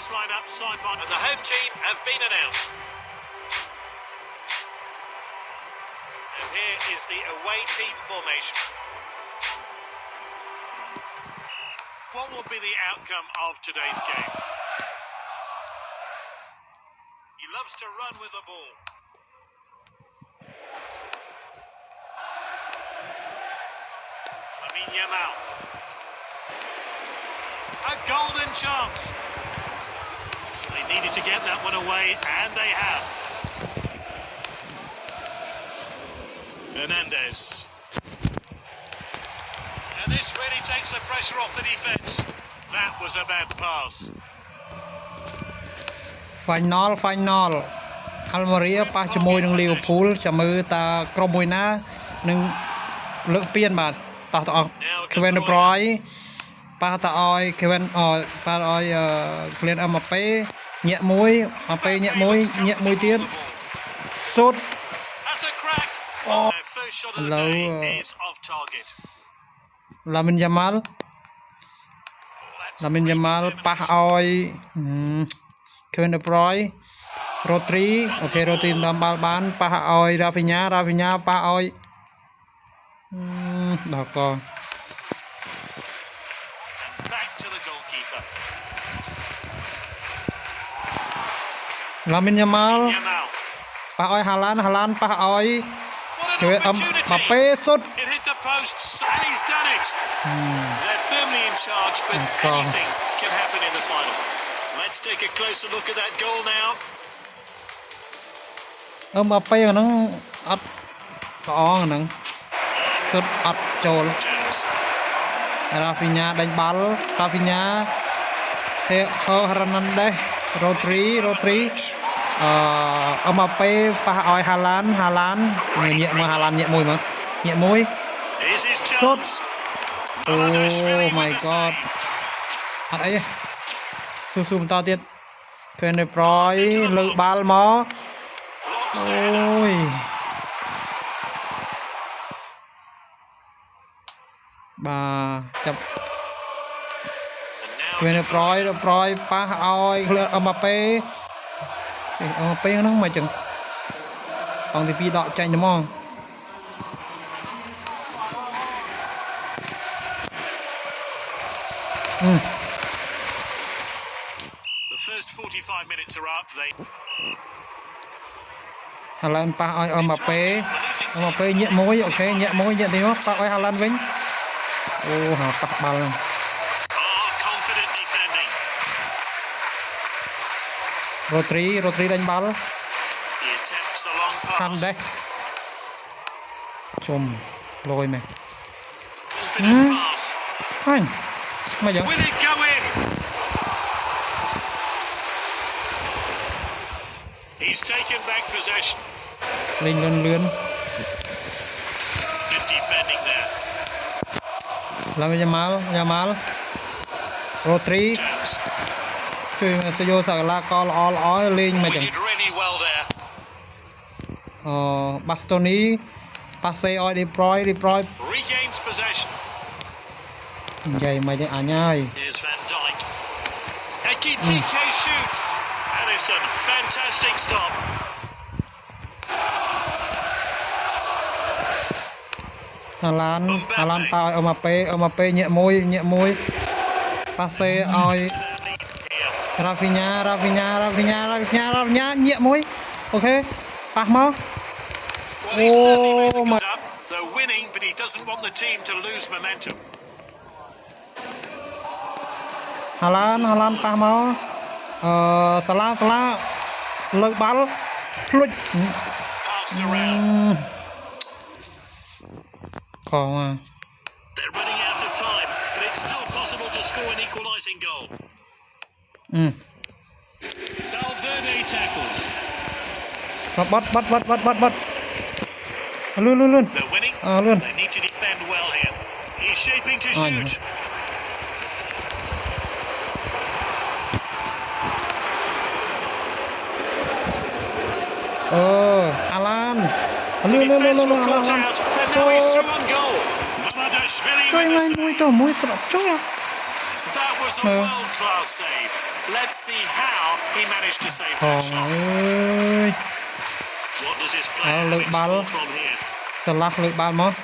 his lineup side by side. And the home team have been announced. And here is the away team formation. What will be the outcome of today's game? He loves to run with the ball. Lamine Yamal. A golden chance. They needed to get that one away, and they have. Hernandez. And this really takes the pressure off the defence. That was a bad pass. Final Almeria ប៉ះជាមួយនឹង Liverpool ចាំមើលតើក្រុមមួយណានឹងលើកពានបាទតោះទាំងអស់ Kevin De Bruyne ប៉ះតឲ្យ Kevin ប៉ះឲ្យ Kylian Mbappé ញាក់មួយ Mbappé ញាក់មួយទៀតសុត First shot of the day is off target. Lamine Yamal ប៉ះឲ្យ Kevin De Bruyne Rodri អូខេ Rodri ដំបាល់បានប៉ះឲ្យ Rafinha ប៉ះឲ្យដល់ក Back to the goalkeeper. Lamine Yamal ប៉ះឲ្យ Haaland ប៉ះឲ្យ Mbappé សុត It hit the posts and he's done it. They're firmly in charge, but anything can happen in the final. Let's take a closer look at that goal now. Mbappé ហ្នឹងអត់ល្អហ្នឹងសុតអត់ចូល Rafinha ដេញបាល់ Rafinha Hernandez Rodri Mbappé ប៉ះឲ្យ Haaland ញាក់មួយ Haaland ញាក់មួយសុត Oh my god អត់អីស៊ូបន្តទៀត Kevin De Bruyne លើបាល់មកអូយបាទចាប់ Kevin De Bruyne ប៉ះឲ្យ Mbappé ហ្នឹងមកចឹងតង់ទី2ដកចាញ់ទៅហ្មង The first 45 minutes are up. Haaland ប៉ះឲ្យ Mbappé ញាក់មួយអូខេញាក់មួយទៀតមកប៉ះឲ្យ Haaland វិញអូហ่าប៉ះបាល់ហ្នឹង Confident defending. Rodri ដេញបាល់ He attempts a long pass. កាន់ដែរជុំលយមែន Confident pass. ហើយមកយ៉ាង Will it go in? He's taken back possession. លេងលឿន Good defending there. Lamine Yamal Rodri ជួយមកយកសកលកល្អលេងមកចឹង Did really well there. Bastoni ប៉ាសេឲ្យ De Bruyne Regains possession. និយាយមិនទេអញហើយ Here's Van Dijk. Ekitike shoots. Alisson, fantastic stop. Haaland ប៉ះឲ្យ Mbappé ញាក់មួយប៉ាសេឲ្យ Rafinha ញាក់មួយអូខេប៉ះមក They're winning, but he doesn't want the team to lose momentum. Haaland ប៉ះមកសាឡាលើកបាល់ភ្លុច Passed around. ខង They're running out of time, but it's still possible to score an equalising goal. Valverde tackles. បាត់លឿន They're winning. លឿន They need to defend well here. He's shaping to shoot. Haaland លឿន Now he's through on goal. Mamadashvili ជួយ with the មួយ save. មួយស្រាប់ចូល That was a world-class save. Let's see how he managed to save ផង that អ shot. ើយ What does his player look, have in ball. store from here? សាឡាស់លើកបាល់មក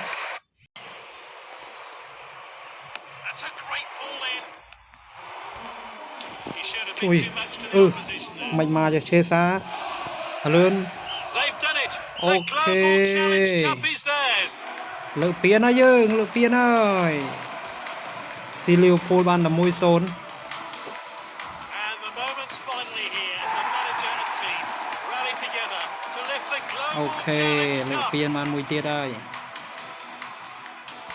That's a great ball in. He showed a ជួយ bit too much to the opposition there. មិនមកจากเชซ่าលឿន They've done it. The Okay. Global Challenge Cup is theirs. លើកពៀនហើយយើងលើកពៀនហើយស៊ីលីវភូលបានតែ 1-0 And the moment's finally here as the manager and team rally together to lift the អូ Global ខេ Challenge លើក Cup. ពៀនបានមួយទៀតហើយ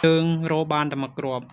យើងរកបានតែមួយគ្រាប់